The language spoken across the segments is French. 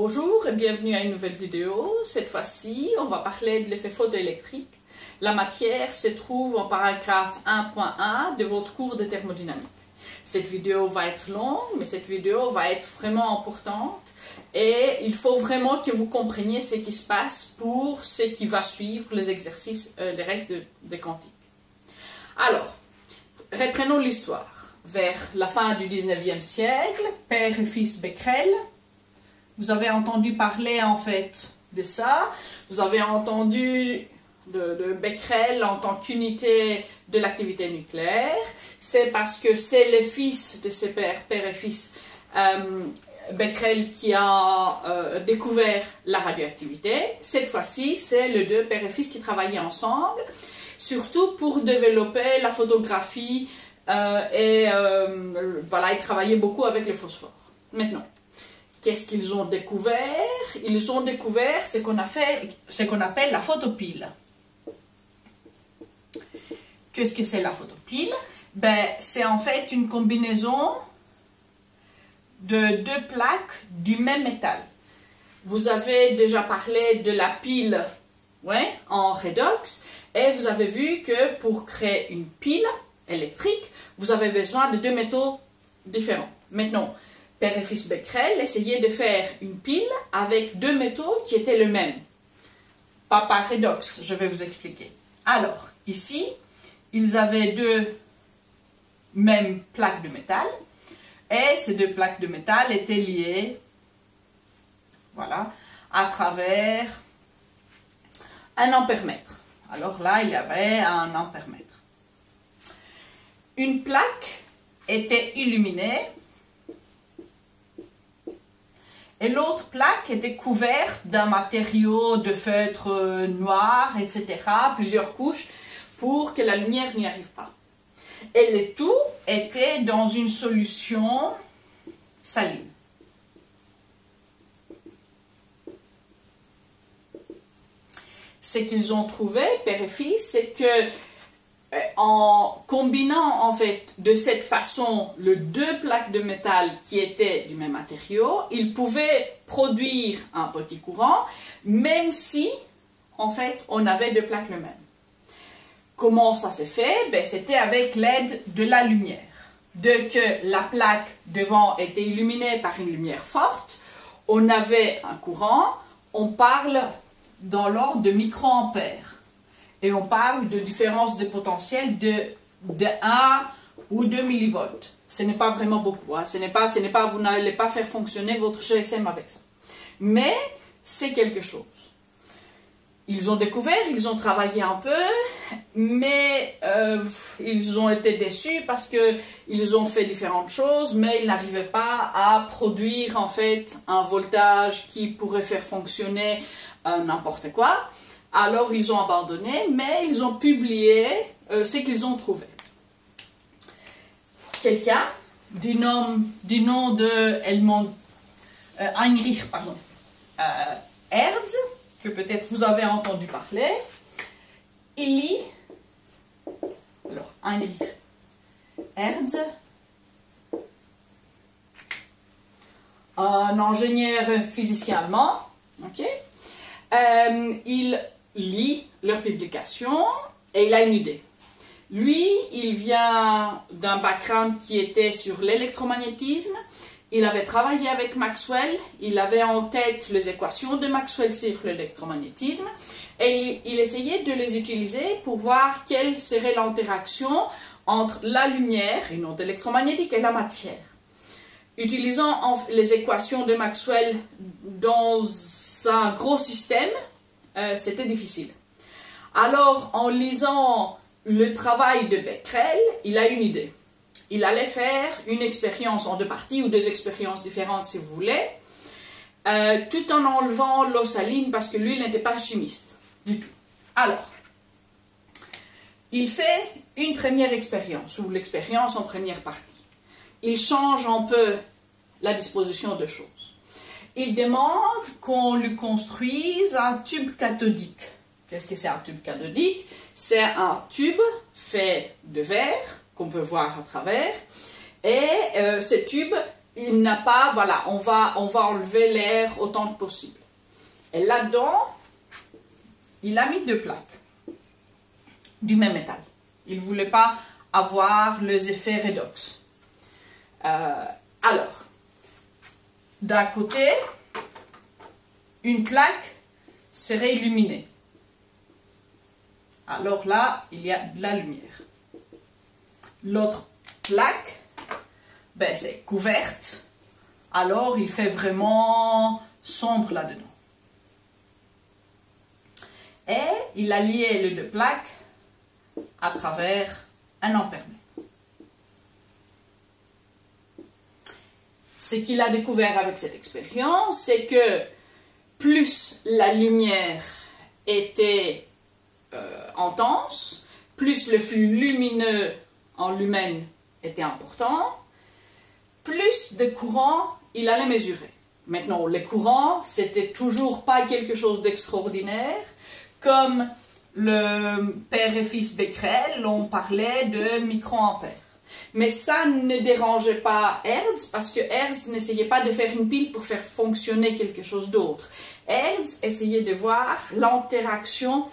Bonjour et bienvenue à une nouvelle vidéo. Cette fois-ci, on va parler de l'effet photoélectrique. La matière se trouve en paragraphe 1.1 de votre cours de thermodynamique. Cette vidéo va être longue, mais cette vidéo va être vraiment importante et il faut vraiment que vous compreniez ce qui se passe pour ce qui va suivre les exercices, le reste des quantiques. Alors, reprenons l'histoire. Vers la fin du 19e siècle, père et fils Becquerel. Vous avez entendu parler en fait de ça. Vous avez entendu de Becquerel en tant qu'unité de l'activité nucléaire. C'est parce que c'est le fils de ces père et fils Becquerel qui a découvert la radioactivité. Cette fois-ci, c'est les deux père et fils qui travaillaient ensemble, surtout pour développer la photographie voilà, ils travaillaient beaucoup avec le phosphore. Maintenant, qu'est-ce qu'ils ont découvert? Ils ont découvert ce qu'on appelle la photopile. Qu'est-ce que c'est la photopile? Ben, c'est en fait une combinaison de deux plaques du même métal. Vous avez déjà parlé de la pile en redox et vous avez vu que pour créer une pile électrique, vous avez besoin de deux métaux différents. Maintenant, père et fils Becquerel essayaient de faire une pile avec deux métaux qui étaient les mêmes. Pas par redox, je vais vous expliquer. Alors, ici, ils avaient deux mêmes plaques de métal et ces deux plaques de métal étaient liées, voilà, à travers un ampèremètre. Alors là, il y avait un ampèremètre. Une plaque était illuminée et l'autre plaque était couverte d'un matériau de feutre noir, etc., plusieurs couches, pour que la lumière n'y arrive pas. Et le tout était dans une solution saline. Ce qu'ils ont trouvé, père et fils, c'est que en combinant en fait de cette façon les deux plaques de métal qui étaient du même matériau, ils pouvaient produire un petit courant, même si en fait on avait deux plaques les mêmes. Comment ça s'est fait? Ben, c'était avec l'aide de la lumière. Dès que la plaque devant était illuminée par une lumière forte, on avait un courant, on parle dans l'ordre de microampères. Et on parle de différence de potentiel de 1 ou 2 millivolts. Ce n'est pas vraiment beaucoup. Hein. Vous n'allez pas faire fonctionner votre GSM avec ça. Mais c'est quelque chose. Ils ont découvert, ils ont travaillé un peu, mais ils ont été déçus parce qu'ils ont fait différentes choses, mais ils n'arrivaient pas à produire en fait un voltage qui pourrait faire fonctionner n'importe quoi. Alors ils ont abandonné, mais ils ont publié ce qu'ils ont trouvé. Quelqu'un du nom de Heinrich Hertz, que peut-être vous avez entendu parler, il lit, alors Heinrich Hertz, un ingénieur physicien allemand, ok, il lit leurs publications et il a une idée. Lui, il vient d'un background qui était sur l'électromagnétisme. Il avait travaillé avec Maxwell. Il avait en tête les équations de Maxwell sur l'électromagnétisme. Et il essayait de les utiliser pour voir quelle serait l'interaction entre la lumière, une onde électromagnétique, et la matière. Utilisant les équations de Maxwell dans un gros système, c'était difficile. Alors, en lisant le travail de Becquerel, il a une idée. Il allait faire une expérience en deux parties, ou deux expériences différentes si vous voulez, tout en enlevant l'eau saline, parce que lui, il n'était pas chimiste du tout. Alors, il fait une première expérience, ou l'expérience en première partie. Il change un peu la disposition de choses. Il demande qu'on lui construise un tube cathodique. Qu'est-ce que c'est un tube cathodique? C'est un tube fait de verre, qu'on peut voir à travers, et ce tube il n'a pas, voilà, on va enlever l'air autant que possible. Et là-dedans, il a mis 2 plaques du même métal. Il ne voulait pas avoir les effets redox. Alors, d'un côté, une plaque serait illuminée. Alors là, il y a de la lumière. L'autre plaque, ben, c'est couverte. Alors, il fait vraiment sombre là-dedans. Et il a lié les 2 plaques à travers un ampèremètre. Ce qu'il a découvert avec cette expérience, c'est que plus la lumière était intense, plus le flux lumineux en lumen était important, plus de courant il allait mesurer. Maintenant, les courants, c'était toujours pas quelque chose d'extraordinaire, comme le père et fils Becquerel, on parlait de microampères. Mais ça ne dérangeait pas Hertz, parce que Hertz n'essayait pas de faire une pile pour faire fonctionner quelque chose d'autre. Hertz essayait de voir l'interaction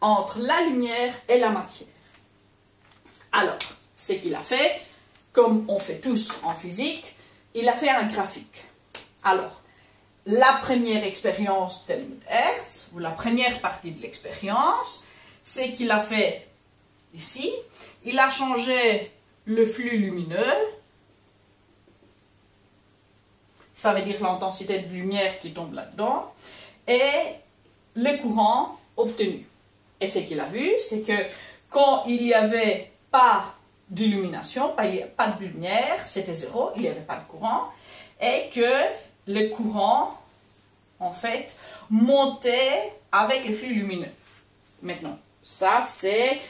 entre la lumière et la matière. Alors, ce qu'il a fait, comme on fait tous en physique, il a fait un graphique. Alors, la première expérience d'Helmut Hertz, ou la première partie de l'expérience, c'est qu'il a fait ici, il a changé le flux lumineux, ça veut dire l'intensité de lumière qui tombe là-dedans, et le courant obtenu. Et ce qu'il a vu, c'est que quand il n'y avait pas d'illumination, pas de lumière, c'était 0, il n'y avait pas de courant, et que le courant, en fait, montait avec les flux lumineux. Maintenant, ça c'est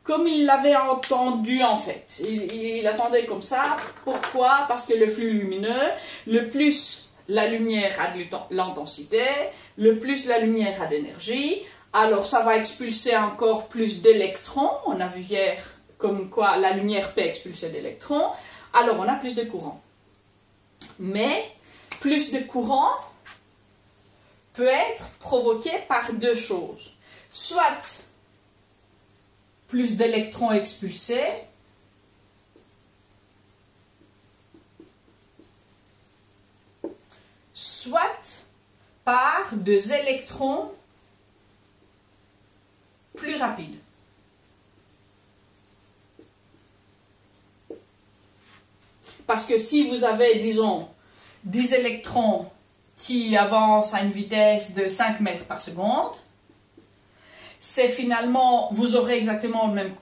comme il l'avait entendu en fait. Il attendait comme ça. Pourquoi? Parce que le flux lumineux, le plus la lumière a de l'intensité, le plus la lumière a d'énergie, alors ça va expulser encore plus d'électrons. On a vu hier comme quoi la lumière peut expulser d'électrons, alors on a plus de courant. Mais plus de courant peut être provoqué par 2 choses. Soit plus d'électrons expulsés, soit par des électrons plus rapides. Parce que si vous avez, disons, 10 électrons qui avancent à une vitesse de 5 mètres par seconde, c'est finalement, vous aurez exactement le même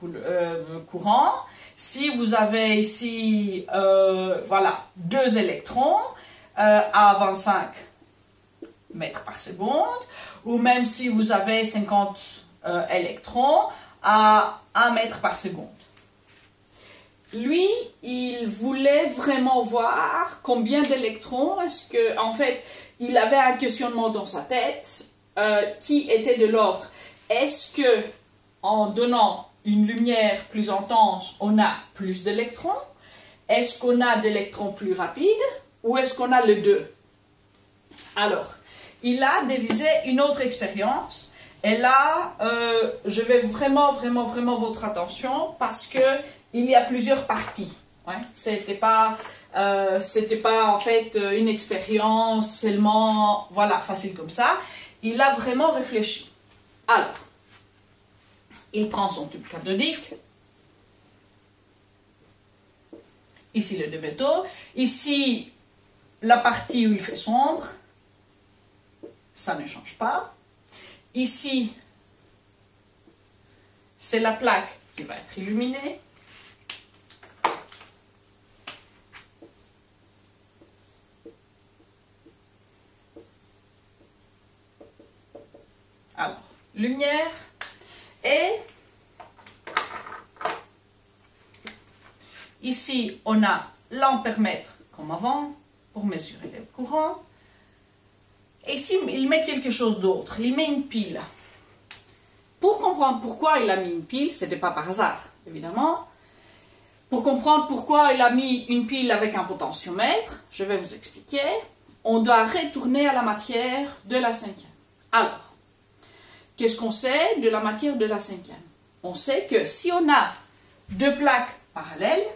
courant. Si vous avez ici, voilà, 2 électrons à 25 mètres par seconde, ou même si vous avez 50 électrons à 1 mètre par seconde. Lui, il voulait vraiment voir combien d'électrons, est-ce que, en fait, il avait un questionnement dans sa tête qui était de l'ordre. Est-ce que, en donnant une lumière plus intense, on a plus d'électrons? Est-ce qu'on a d'électrons plus rapides? Ou est-ce qu'on a les 2? Alors, il a devisé une autre expérience. Et là, je vais vraiment votre attention parce que il y a plusieurs parties. Ouais? C'était pas en fait une expérience seulement, voilà, facile comme ça. Il a vraiment réfléchi. Alors, il prend son tube cathodique. Ici le 2 métaux. Ici, la partie où il fait sombre. Ça ne change pas. Ici, c'est la plaque qui va être illuminée. Alors, lumière. Et ici, on a l'ampèremètre comme avant pour mesurer le courant. Et ici, il met quelque chose d'autre. Il met une pile. Pour comprendre pourquoi il a mis une pile, ce n'était pas par hasard, évidemment. Pour comprendre pourquoi il a mis une pile avec un potentiomètre, je vais vous expliquer. On doit retourner à la matière de la cinquième. Alors, qu'est-ce qu'on sait de la matière de la cinquième? On sait que si on a deux plaques parallèles,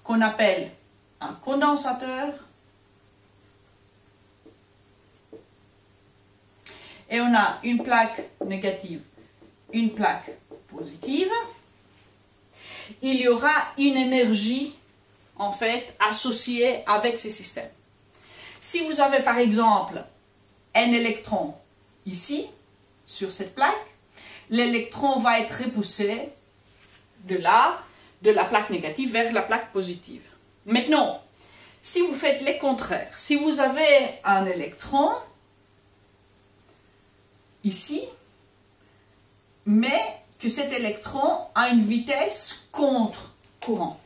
qu'on appelle un condensateur, et on a une plaque négative, une plaque positive, il y aura une énergie en fait associée avec ces systèmes. Si vous avez par exemple un électron ici, sur cette plaque, l'électron va être repoussé de là, de la plaque négative vers la plaque positive. Maintenant, si vous faites les contraires, si vous avez un électron ici, mais que cet électron a une vitesse contre courant.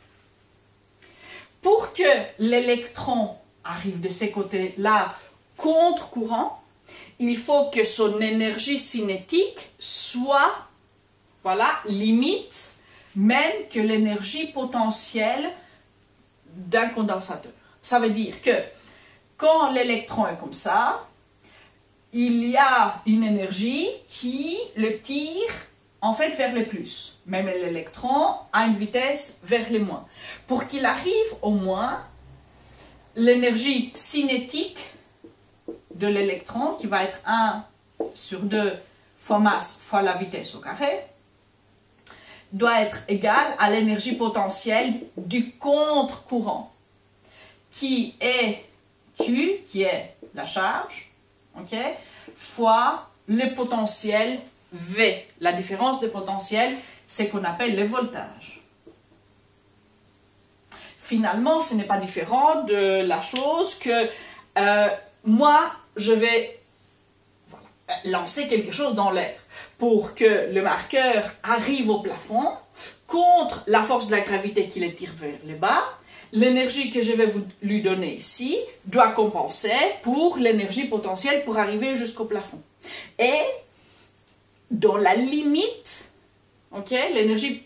Pour que l'électron arrive de ces côtés-là contre courant, il faut que son énergie cinétique soit, voilà, limite même que l'énergie potentielle d'un condensateur. Ça veut dire que quand l'électron est comme ça, il y a une énergie qui le tire en fait vers le plus. Même l'électron a une vitesse vers le moins. Pour qu'il arrive au moins, l'énergie cinétique de l'électron, qui va être 1 sur 2 fois masse fois la vitesse au carré, doit être égale à l'énergie potentielle du contre-courant, qui est Q, qui est la charge, ok, fois le potentiel V. La différence de potentiel, c'est qu'on appelle le voltage. Finalement, ce n'est pas différent de la chose que moi, je vais lancer quelque chose dans l'air pour que le marqueur arrive au plafond contre la force de la gravité qui le tire vers le bas. L'énergie que je vais lui donner ici doit compenser pour l'énergie potentielle pour arriver jusqu'au plafond. Et dans la limite, okay, l'énergie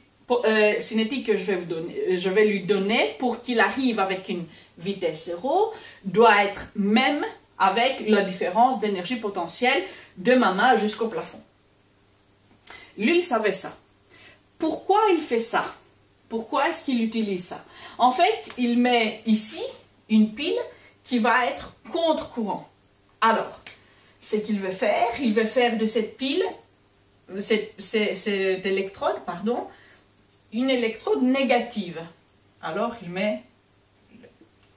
cinétique que je vais lui donner pour qu'il arrive avec une vitesse 0 doit être même avec la différence d'énergie potentielle de ma main jusqu'au plafond. Lui, il savait ça. Pourquoi il fait ça? Pourquoi est-ce qu'il utilise ça? En fait, il met ici une pile qui va être contre-courant. Alors, ce qu'il veut faire, il veut faire de cette pile, cet électrode, pardon, une électrode négative. Alors, il met le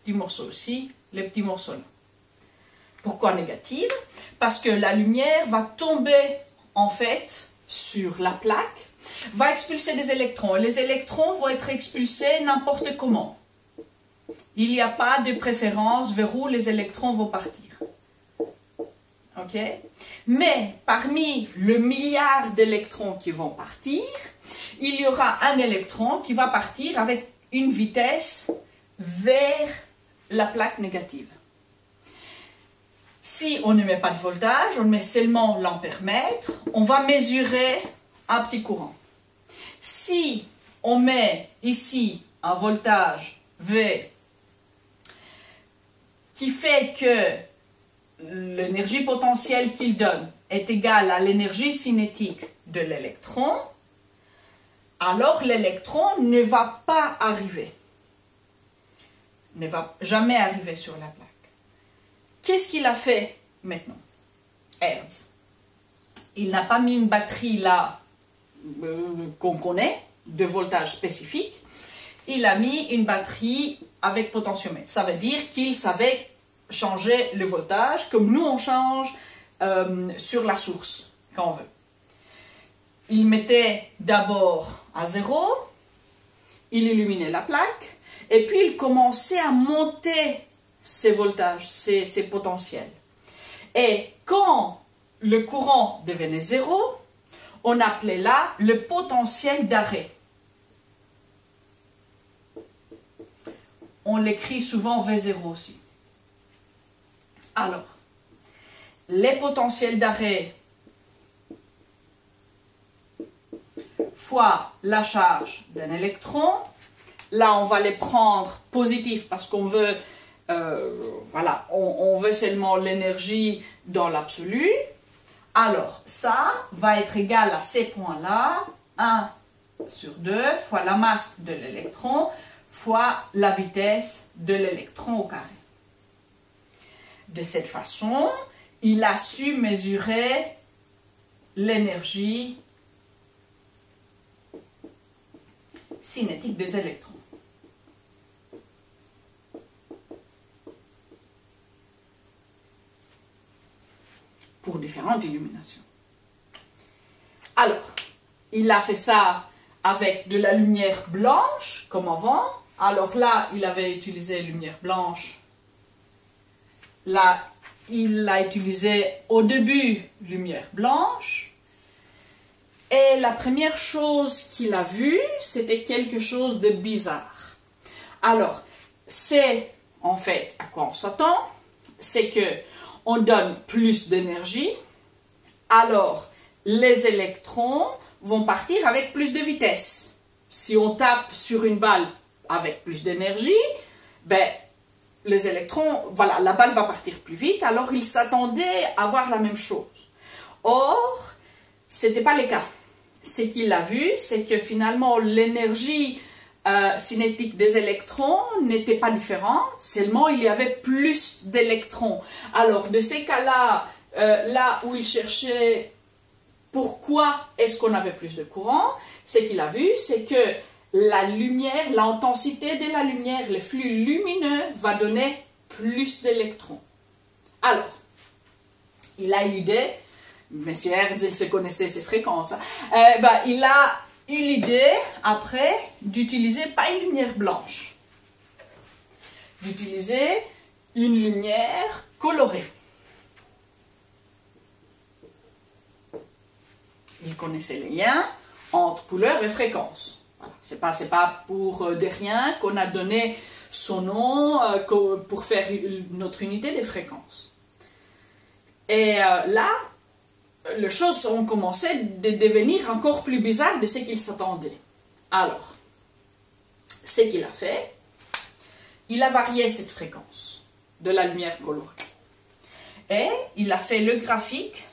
petit morceau ici, le petit morceau là. Pourquoi négative? Parce que la lumière va tomber en fait sur la plaque, va expulser des électrons. Et les électrons vont être expulsés n'importe comment. Il n'y a pas de préférence vers où les électrons vont partir. Ok? Mais parmi le milliard d'électrons qui vont partir, il y aura un électron qui va partir avec une vitesse vers la plaque négative. Si on ne met pas de voltage, on met seulement l'ampère-mètre, on va mesurer un petit courant. Si on met ici un voltage V qui fait que l'énergie potentielle qu'il donne est égale à l'énergie cinétique de l'électron, alors l'électron ne va pas arriver. Ne va jamais arriver sur la plaque. Qu'est-ce qu'il a fait maintenant? Hertz. Il n'a pas mis une batterie là qu'on connaît, de voltage spécifique. Il a mis une batterie avec potentiomètre. Ça veut dire qu'il savait changer le voltage comme nous on change sur la source quand on veut. Il mettait d'abord à 0, il illuminait la plaque et puis il commençait à monter ces voltages, ces potentiels. Et quand le courant devenait 0, on appelait là le potentiel d'arrêt. On l'écrit souvent V0 aussi. Alors, les potentiels d'arrêt fois la charge d'un électron là on va les prendre positifs parce qu'on veut, voilà, on veut seulement l'énergie dans l'absolu. Alors ça va être égal à ces points-là, 1 sur 2 fois la masse de l'électron fois la vitesse de l'électron au carré. De cette façon, il a su mesurer l'énergie cinétique des électrons. Pour différentes illuminations. Alors, il a fait ça avec de la lumière blanche, comme avant. Alors là, il avait utilisé lumière blanche. Là, il a utilisé au début lumière blanche. Et la première chose qu'il a vue, c'était quelque chose de bizarre. Alors, c'est en fait à quoi on s'attend, c'est que on donne plus d'énergie, alors les électrons vont partir avec plus de vitesse. Si on tape sur une balle avec plus d'énergie, ben, les électrons, voilà, la balle va partir plus vite, alors il s'attendait à voir la même chose. Or, ce n'était pas le cas. Ce qu'il a vu, c'est que finalement l'énergie cinétique des électrons n'était pas différente, seulement il y avait plus d'électrons. Alors, de ces cas-là, là où il cherchait pourquoi est-ce qu'on avait plus de courant, ce qu'il a vu, c'est que la lumière, l'intensité de la lumière, le flux lumineux va donner plus d'électrons. Alors, il a eu l'idée, M. Hertz, il se connaissait ses fréquences, il a eu l'idée, après, d'utiliser pas une lumière blanche, d'utiliser une lumière colorée. Il connaissait les liens entre couleur et fréquence. Voilà. C'est pas pour de rien qu'on a donné son nom pour faire notre unité des fréquences. Et là, les choses ont commencé à devenir encore plus bizarres de ce qu'il s'attendait. Alors, ce qu'il a fait, il a varié cette fréquence de la lumière colorée. Et il a fait le graphique.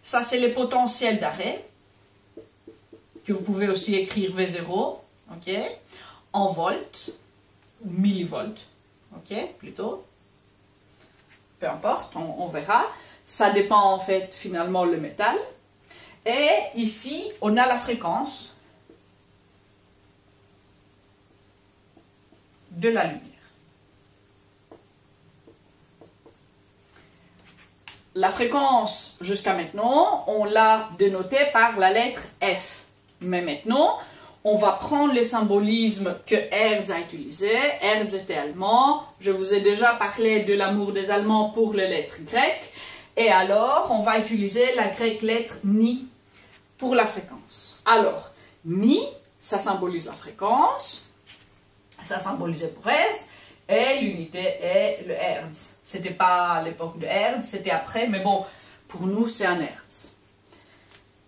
Ça, c'est le potentiel d'arrêt, que vous pouvez aussi écrire V0, ok, en volts, ou millivolts, ok, plutôt. Peu importe, on verra. Ça dépend en fait finalement le métal. Et ici, on a la fréquence de la lumière. La fréquence, jusqu'à maintenant, on l'a dénotée par la lettre F. Mais maintenant, on va prendre les symbolismes que Hertz a utilisés. Hertz était allemand. Je vous ai déjà parlé de l'amour des Allemands pour les lettres grecques. Et alors, on va utiliser la grecque lettre Ni pour la fréquence. Alors, Ni, ça symbolise la fréquence. Ça symbolisait pour Hertz. Et l'unité est le Hertz. C'était pas à l'époque de Hertz, c'était après, mais bon, pour nous, c'est un Hertz.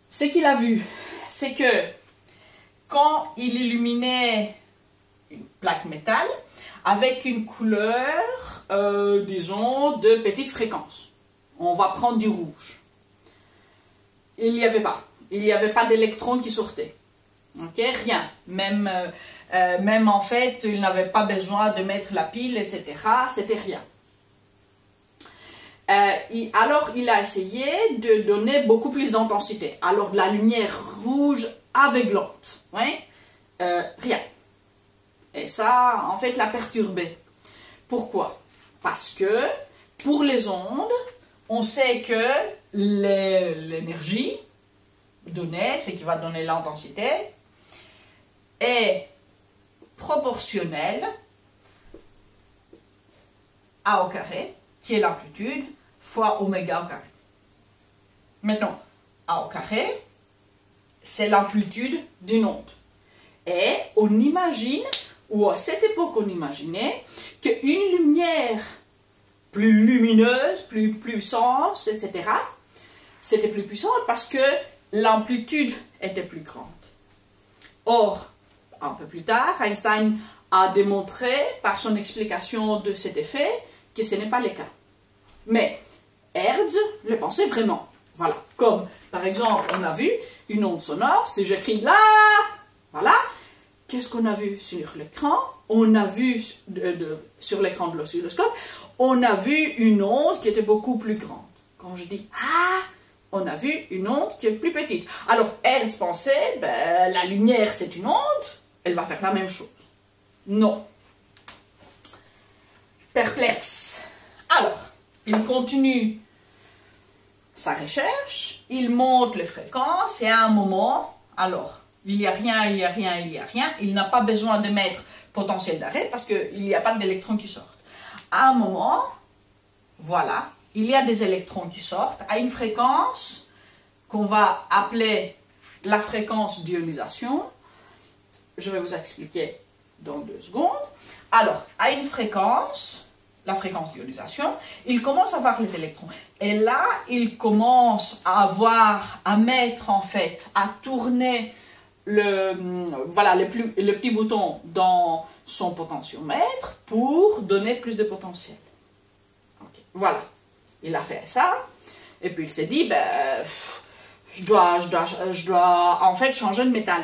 Ce qu'il a vu, c'est que quand il illuminait une plaque métal avec une couleur, disons, de petite fréquence, on va prendre du rouge. Il n'y avait pas. Il n'y avait pas d'électrons qui sortaient. Ok, rien. Même en fait, il n'avait pas besoin de mettre la pile, etc. C'était rien. Alors, il a essayé de donner beaucoup plus d'intensité. Alors, de la lumière rouge aveuglante. Ouais? Rien. Et ça, en fait, l'a perturbé. Pourquoi? Parce que, pour les ondes, on sait que l'énergie donnée, ce qui va donner l'intensité, est proportionnelle à au carré, qui est l'amplitude, fois oméga au carré. Maintenant, A au carré, c'est l'amplitude d'une onde. Et on imagine, ou à cette époque on imaginait, qu'une lumière plus lumineuse, plus puissante, etc., c'était plus puissant parce que l'amplitude était plus grande. Or, un peu plus tard, Einstein a démontré par son explication de cet effet que ce n'est pas le cas. Mais Hertz le pensait vraiment. Voilà, comme par exemple, on a vu une onde sonore, si j'écris là, voilà, qu'est-ce qu'on a vu sur l'écran? On a vu sur l'écran de l'oscilloscope, on a vu une onde qui était beaucoup plus grande. Quand je dis ah, on a vu une onde qui est plus petite. Alors Hertz pensait, ben, la lumière c'est une onde, elle va faire la même chose. Non. Perplexe. Alors, il continue sa recherche, il monte les fréquences et à un moment, alors, il n'y a rien, il n'y a rien, il n'y a rien, il n'a pas besoin de mettre potentiel d'arrêt parce qu'il n'y a pas d'électrons qui sortent. À un moment, voilà, il y a des électrons qui sortent à une fréquence qu'on va appeler la fréquence d'ionisation. Je vais vous expliquer dans 2 secondes. Alors, à une fréquence, la fréquence d'ionisation, il commence à voir les électrons. Et là, il commence à mettre en fait, à tourner le petit bouton dans son potentiomètre pour donner plus de potentiel. Okay. Voilà, il a fait ça. Et puis il s'est dit, ben, je dois en fait changer de métal.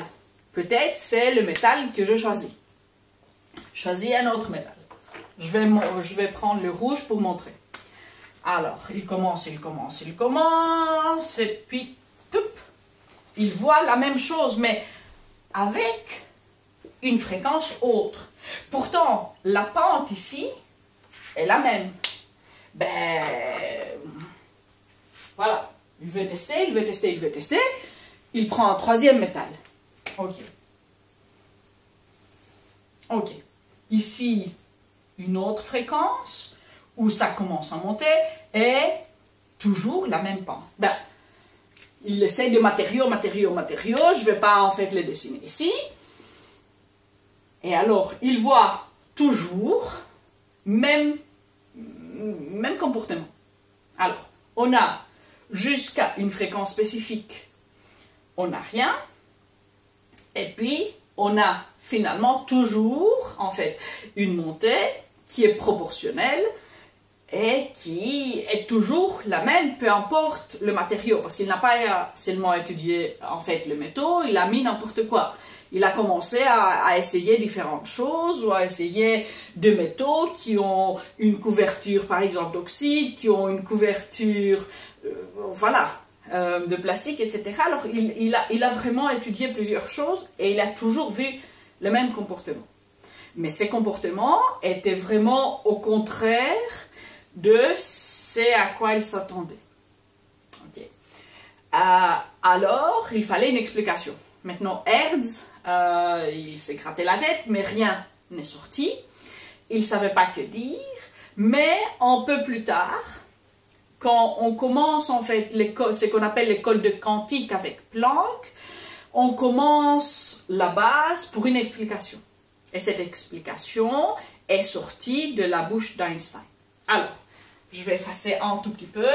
Peut-être c'est le métal que je choisis. Choisis un autre métal. Je vais prendre le rouge pour montrer. Alors, il commence, et puis, poup, il voit la même chose, mais avec une fréquence autre. Pourtant, la pente ici est la même. Ben, voilà. Il veut tester. Il prend un 3e métal. Ok. Ici, une autre fréquence où ça commence à monter et toujours la même pente. Ben, il essaye de matériaux. Je ne vais pas en fait les dessiner ici. Et alors, il voit toujours même comportement. Alors, on a jusqu'à une fréquence spécifique, on n'a rien. Et puis, on a finalement toujours, en fait, une montée qui est proportionnelle et qui est toujours la même, peu importe le matériau, parce qu'il n'a pas seulement étudié, en fait, le métaux, il a mis n'importe quoi. Il a commencé à essayer différentes choses, ou à essayer de métaux qui ont une couverture, par exemple, d'oxyde, qui ont une couverture, de plastique, etc. Alors, il a vraiment étudié plusieurs choses et il a toujours vu le même comportement. Mais ces comportements étaient vraiment au contraire de ce à quoi il s'attendait. Okay. Alors, il fallait une explication. Maintenant, Hertz, il s'est gratté la tête, mais rien n'est sorti. Il ne savait pas que dire. Mais un peu plus tard, quand on commence en fait ce qu'on appelle l'école de quantique avec Planck, on commence la base pour une explication. Et cette explication est sortie de la bouche d'Einstein. Alors, je vais effacer un tout petit peu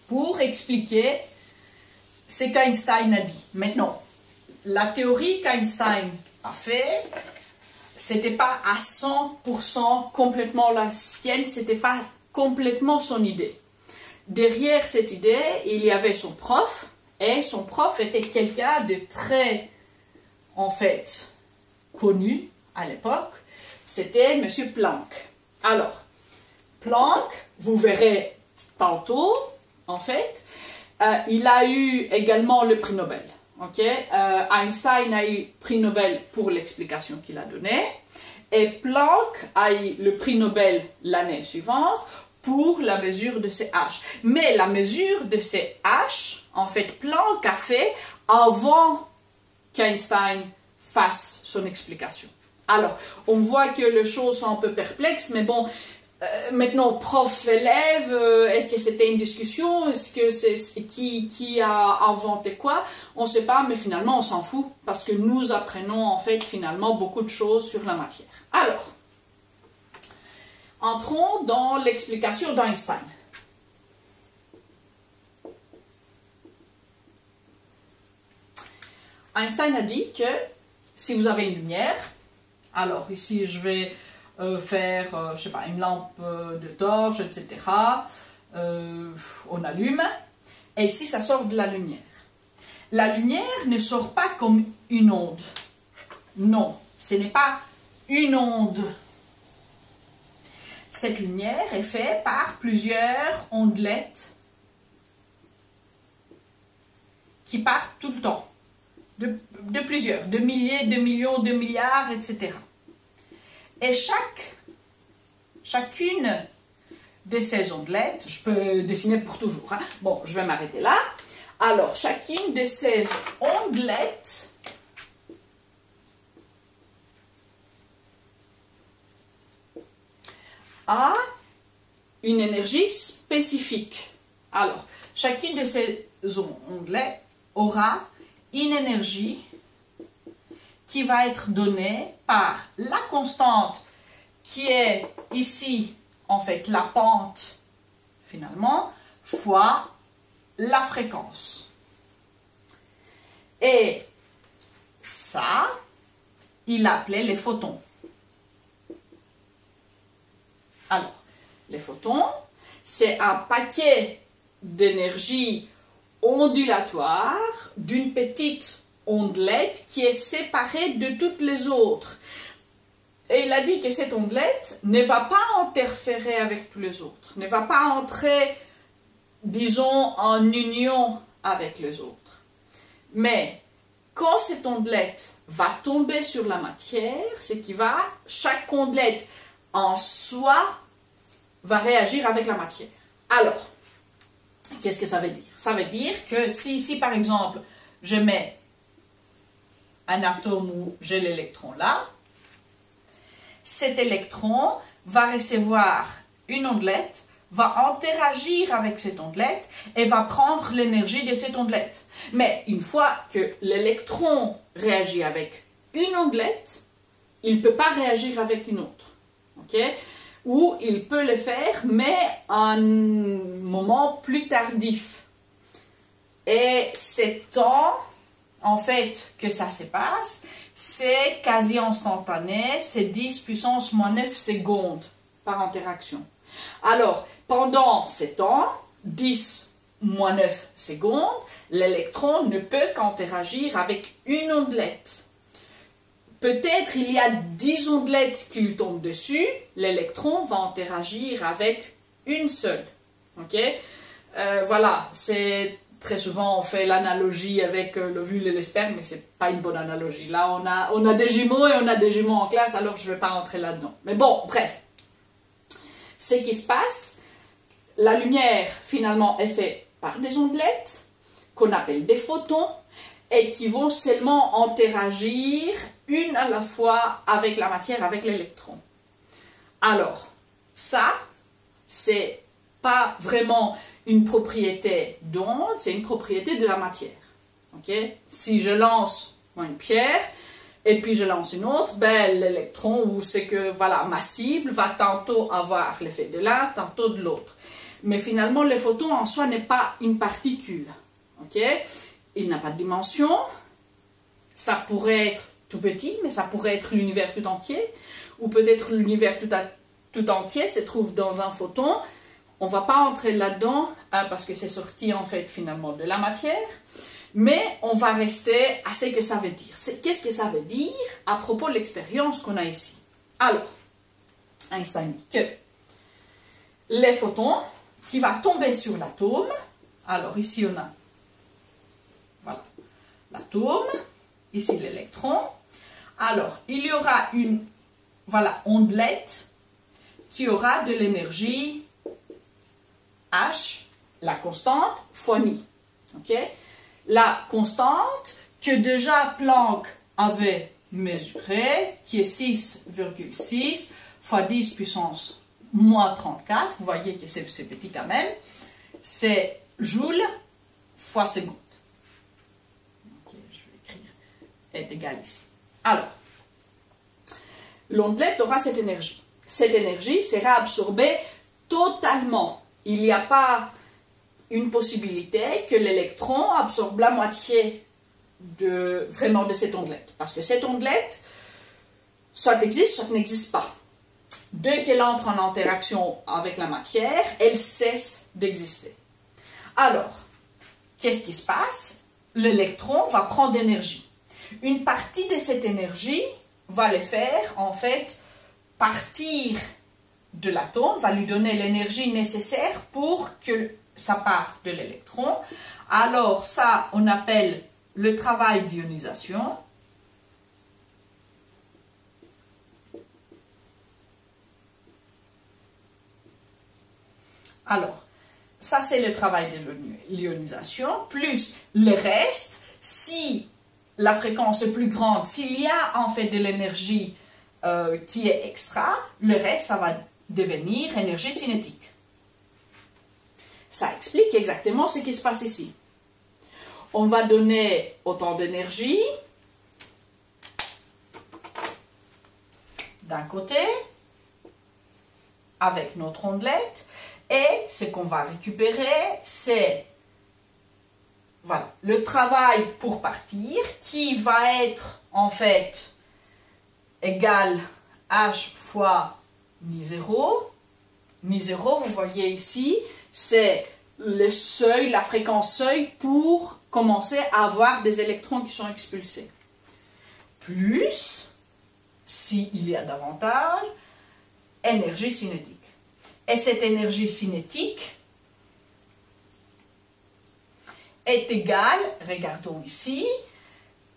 pour expliquer ce qu'Einstein a dit. Maintenant, la théorie qu'Einstein a fait, c'était pas à 100% complètement la sienne, c'était pas complètement son idée. Derrière cette idée, il y avait son prof, et son prof était quelqu'un de très, en fait, connu à l'époque. C'était M. Planck. Alors, Planck, vous verrez tantôt, en fait, il a eu également le prix Nobel. Okay? Einstein a eu le prix Nobel pour l'explication qu'il a donnée, et Planck a eu le prix Nobel l'année suivante pour la mesure de ces H. Mais la mesure de ces H, en fait, Planck a fait avant qu'Einstein fasse son explication. Alors, on voit que les choses sont un peu perplexes, mais bon, maintenant, prof-élève, est-ce que c'était une discussion? Est-ce que c'est qui a inventé quoi? On ne sait pas, mais finalement, on s'en fout, parce que nous apprenons, en fait, finalement, beaucoup de choses sur la matière. Alors, entrons dans l'explication d'Einstein. Einstein a dit que si vous avez une lumière, alors ici je vais faire, je sais pas, une lampe de torche, etc. On allume, et ici ça sort de la lumière. La lumière ne sort pas comme une onde. Non, ce n'est pas une onde. Cette lumière est faite par plusieurs ondelettes qui partent tout le temps, de plusieurs, de milliers, de millions, de milliards, etc. Et chacune de ces ondelettes, je peux dessiner pour toujours, hein. Bon, je vais m'arrêter là. Alors, chacune de ces ondelettes a une énergie spécifique. Alors, chacune de ces ondelettes aura une énergie qui va être donnée par la constante qui est ici, en fait, la pente, finalement, fois la fréquence. Et ça, il appelait les photons. Alors, les photons, c'est un paquet d'énergie ondulatoire d'une petite ondelette qui est séparée de toutes les autres. Et il a dit que cette ondelette ne va pas interférer avec tous les autres, ne va pas entrer, disons, en union avec les autres. Mais quand cette ondelette va tomber sur la matière, c'est qu'il va, chaque ondelette en soi va réagir avec la matière. Alors, qu'est-ce que ça veut dire? Ça veut dire que si ici, par exemple, je mets un atome où j'ai l'électron là, cet électron va recevoir une ondelette, va interagir avec cette ondelette et va prendre l'énergie de cette ondelette. Mais une fois que l'électron réagit avec une ondelette, il ne peut pas réagir avec une autre. Okay? Ou il peut le faire, mais à un moment plus tardif. Et c'est temps, en fait, que ça se passe, c'est quasi instantané, c'est 10 puissance moins 9 secondes par interaction. Alors, pendant ce temps, 10 moins 9 secondes, l'électron ne peut qu'interagir avec une ondelette. Peut-être il y a 10 ondelettes qui lui tombent dessus, l'électron va interagir avec une seule. Okay? Voilà, c'est très souvent on fait l'analogie avec l'ovule et le sperme, mais c'est pas une bonne analogie. Là, on a des jumeaux et on a des jumeaux en classe, alors je ne vais pas rentrer là-dedans. Mais bon, bref. Ce qui se passe, la lumière finalement est faite par des ondelettes qu'on appelle des photons et qui vont seulement interagir une à la fois avec la matière, avec l'électron. Alors, ça, c'est pas vraiment une propriété d'onde, c'est une propriété de la matière. Okay? Si je lance une pierre et puis je lance une autre, ben, l'électron, ou c'est que, voilà, ma cible va tantôt avoir l'effet de l'un, tantôt de l'autre. Mais finalement, le photon en soi n'est pas une particule. Okay? Il n'a pas de dimension. Ça pourrait être tout petit, mais ça pourrait être l'univers tout entier. Ou peut-être l'univers tout entier se trouve dans un photon. On ne va pas entrer là-dedans, parce que c'est sorti en fait finalement de la matière. Mais on va rester à ce que ça veut dire. Qu'est-ce que ça veut dire à propos de l'expérience qu'on a ici? Alors, Einstein dit que les photons qui vont tomber sur l'atome, alors ici on a voilà, l'atome, ici l'électron. Alors, il y aura une ondelette qui aura de l'énergie H, la constante, fois μ. Okay? La constante que déjà Planck avait mesurée, qui est 6,6 fois 10 puissance moins 34, vous voyez que c'est petit quand même, c'est joule fois seconde. Okay, je vais écrire, est égal ici. Alors, l'ondelette aura cette énergie. Cette énergie sera absorbée totalement. Il n'y a pas une possibilité que l'électron absorbe la moitié vraiment de cette ondelette. Parce que cette ondelette, soit existe, soit n'existe pas. Dès qu'elle entre en interaction avec la matière, elle cesse d'exister. Alors, qu'est-ce qui se passe? L'électron va prendre d'énergie. Une partie de cette énergie va le faire, en fait, partir de l'atome, va lui donner l'énergie nécessaire pour que ça parte de l'électron. Alors, ça, on appelle le travail d'ionisation. Alors, ça c'est le travail de l'ionisation, plus le reste, si la fréquence est plus grande, s'il y a en fait de l'énergie qui est extra, le reste, ça va devenir énergie cinétique. Ça explique exactement ce qui se passe ici. On va donner autant d'énergie d'un côté, avec notre ondelette, et ce qu'on va récupérer, c'est voilà, le travail pour partir, qui va être en fait égal H fois mi0. Mi0, vous voyez ici, c'est le seuil, la fréquence seuil pour commencer à avoir des électrons qui sont expulsés. Plus, s'il y a davantage, énergie cinétique. Et cette énergie cinétique est égale, regardons ici,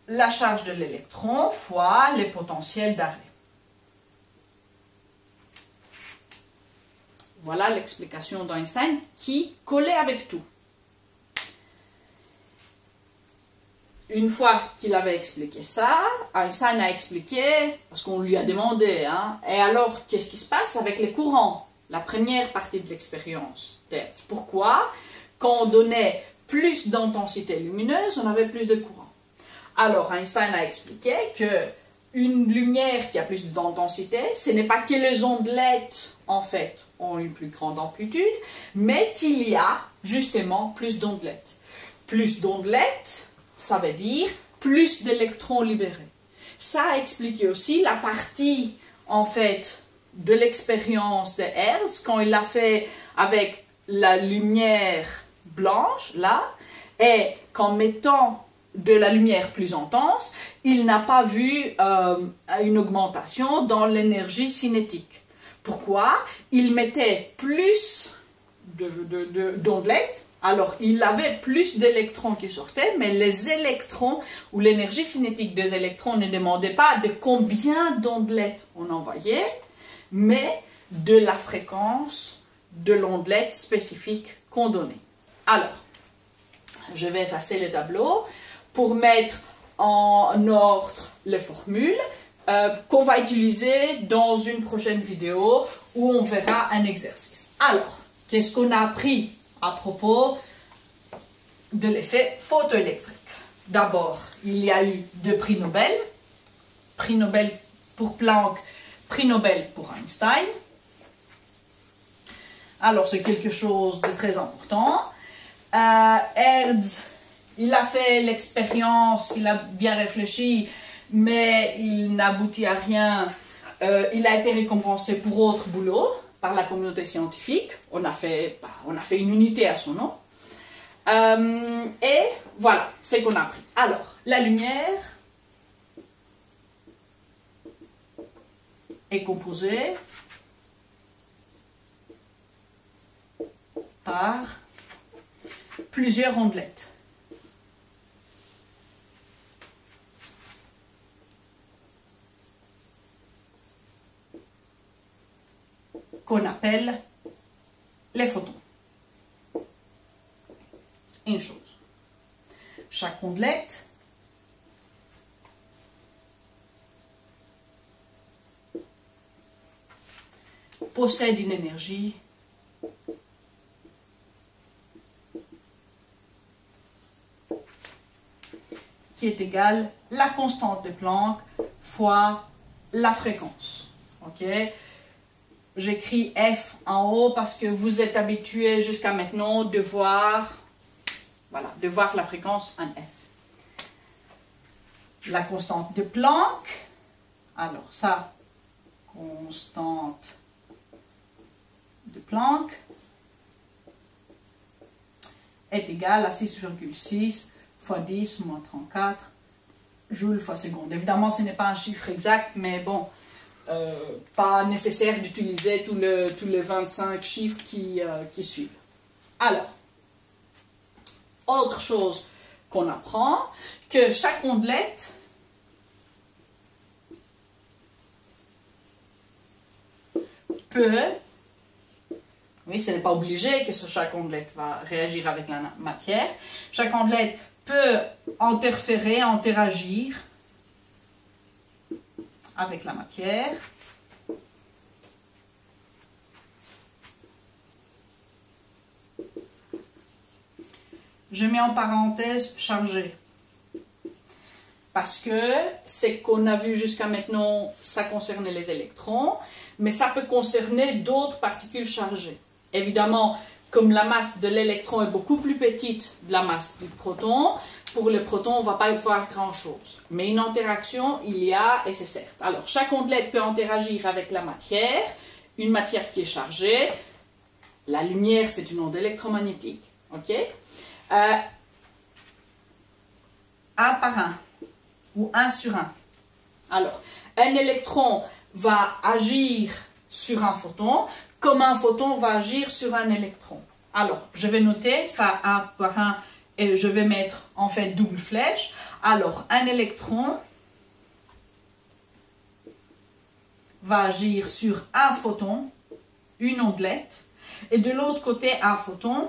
la charge de l'électron fois le potentiel d'arrêt. Voilà l'explication d'Einstein qui collait avec tout. Une fois qu'il avait expliqué ça, Einstein a expliqué, parce qu'on lui a demandé, et alors qu'est-ce qui se passe avec les courants? La première partie de l'expérience d'Hertz. Pourquoi? Quand on donnait plus d'intensité lumineuse, on avait plus de courant. Alors Einstein a expliqué que une lumière qui a plus d'intensité, ce n'est pas que les ondelettes, en fait, ont une plus grande amplitude, mais qu'il y a justement plus d'ondelettes. Plus d'ondelettes, ça veut dire plus d'électrons libérés. Ça a expliqué aussi la partie, en fait, de l'expérience de Hertz, quand il l'a fait avec la lumière blanche, là, et qu'en mettant de la lumière plus intense, il n'a pas vu une augmentation dans l'énergie cinétique. Pourquoi? Il mettait plus d'ondelettes, alors il avait plus d'électrons qui sortaient, mais les électrons ou l'énergie cinétique des électrons ne demandait pas de combien d'ondelettes on envoyait, mais de la fréquence de l'ondelette spécifique qu'on donnait. Alors, je vais effacer le tableau pour mettre en ordre les formules qu'on va utiliser dans une prochaine vidéo où on verra un exercice. Alors, qu'est-ce qu'on a appris à propos de l'effet photoélectrique? D'abord, il y a eu 2 prix Nobel pour Planck, prix Nobel pour Einstein. Alors, c'est quelque chose de très important. Hertz, il a fait l'expérience, il a bien réfléchi, mais il n'aboutit à rien. Il a été récompensé pour autre boulot par la communauté scientifique. On a fait une unité à son nom. Et voilà, c'est qu'on a appris. Alors, la lumière est composée par plusieurs ondelettes. Qu'on appelle les photons. Une chose, chaque ondelette possède une énergie qui est égale à la constante de Planck fois la fréquence. Ok? J'écris F en haut parce que vous êtes habitués jusqu'à maintenant de voir, voilà, de voir la fréquence en F. la constante de Planck. Alors ça, constante de Planck est égale à 6,6 fois 10 moins 34 joules fois seconde. Évidemment, ce n'est pas un chiffre exact, mais bon, pas nécessaire d'utiliser tous les 25 chiffres qui suivent. Alors, autre chose qu'on apprend, que chaque ondelette peut, oui, ce n'est pas obligé que chaque ondelette va réagir avec la matière, chaque ondelette peut interagir avec la matière. Je mets en parenthèse chargé. Parce que ce qu'on a vu jusqu'à maintenant, ça concernait les électrons, mais ça peut concerner d'autres particules chargées. Évidemment, comme la masse de l'électron est beaucoup plus petite de la masse du proton, pour le proton, on ne va pas voir grand-chose. Mais une interaction, il y a, et c'est certes. Alors, chaque ondelette peut interagir avec la matière, une matière qui est chargée. La lumière, c'est une onde électromagnétique. Ok? Un par un, ou un sur un. Alors, un électron va agir sur un photon, comme un photon va agir sur un électron. Alors, je vais noter ça un par un, et je vais mettre en fait double flèche. Alors, un électron va agir sur un photon, une ondelette, et de l'autre côté, un photon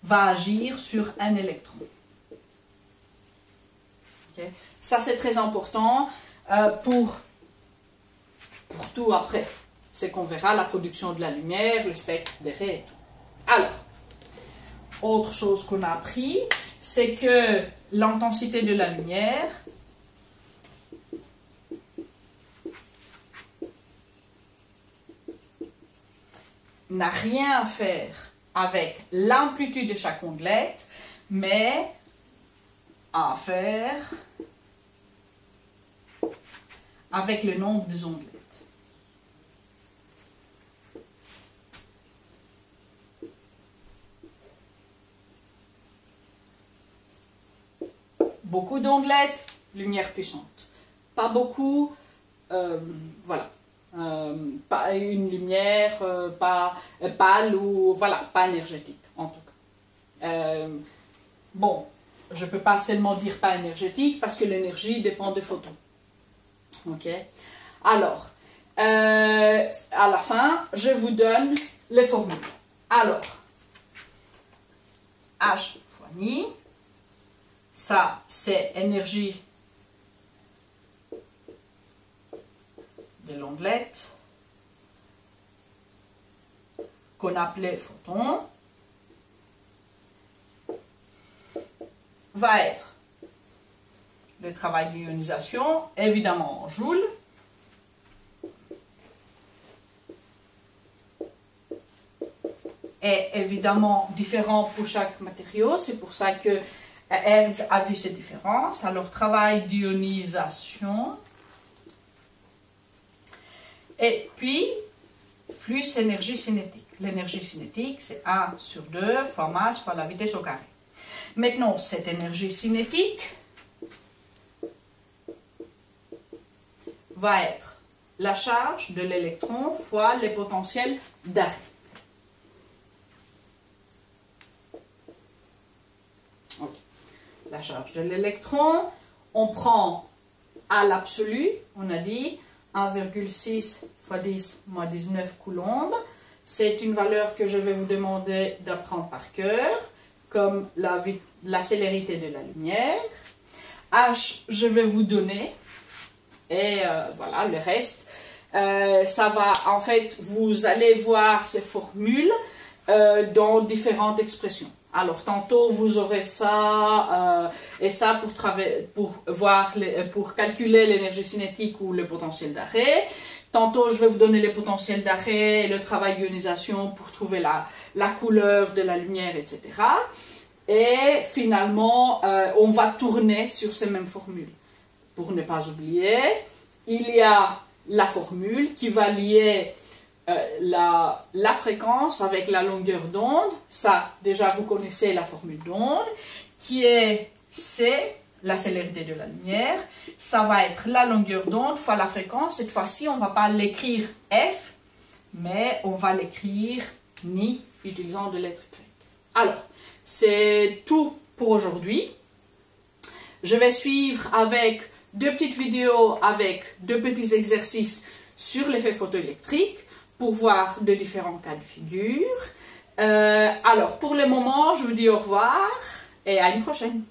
va agir sur un électron. Okay. Ça, c'est très important pour tout après. C'est qu'on verra la production de la lumière, le spectre des raies et tout. Alors, autre chose qu'on a appris, c'est que l'intensité de la lumière n'a rien à faire avec l'amplitude de chaque ondelette, mais à faire avec le nombre de ondelettes. Beaucoup d'ondelettes, lumière puissante. Pas beaucoup, voilà. Pas une lumière, pas pâle ou voilà, pas énergétique en tout cas. Bon, je ne peux pas seulement dire pas énergétique parce que l'énergie dépend des photons. Ok. Alors, à la fin, je vous donne les formules. Alors, H fois Ni, ça c'est énergie de l'ondelette qu'on appelait photon va être le travail d'ionisation, évidemment en joules, est évidemment différent pour chaque matériau, c'est pour ça que Hertz a vu ces différences. Alors, travail d'ionisation, et puis, plus énergie cinétique. L'énergie cinétique, c'est 1 sur 2 fois masse fois la vitesse au carré. Maintenant, cette énergie cinétique va être la charge de l'électron fois les potentiels d'arrêt. Okay. La charge de l'électron, on prend à l'absolu, on a dit 1,6 fois 10 moins 19 coulombs. C'est une valeur que je vais vous demander d'apprendre par cœur, comme la célérité de la lumière. H, je vais vous donner, et voilà, le reste. Ça va, en fait, vous allez voir ces formules dans différentes expressions. Alors, tantôt, vous aurez ça et ça pour calculer l'énergie cinétique ou le potentiel d'arrêt. Tantôt, je vais vous donner les potentiels d'arrêt et le travail d'ionisation pour trouver la couleur de la lumière, etc. Et finalement, on va tourner sur ces mêmes formules. Pour ne pas oublier, il y a la formule qui va lier la fréquence avec la longueur d'onde. Ça, déjà, vous connaissez la formule d'onde, qui est C, la célérité de la lumière. Ça va être la longueur d'onde fois la fréquence. Cette fois-ci, on ne va pas l'écrire F, mais on va l'écrire ni, utilisant de lettres grecques. Alors, c'est tout pour aujourd'hui. Je vais suivre avec 2 petites vidéos avec 2 petits exercices sur l'effet photoélectrique pour voir de différents cas de figure. Alors, pour le moment, je vous dis au revoir et à une prochaine.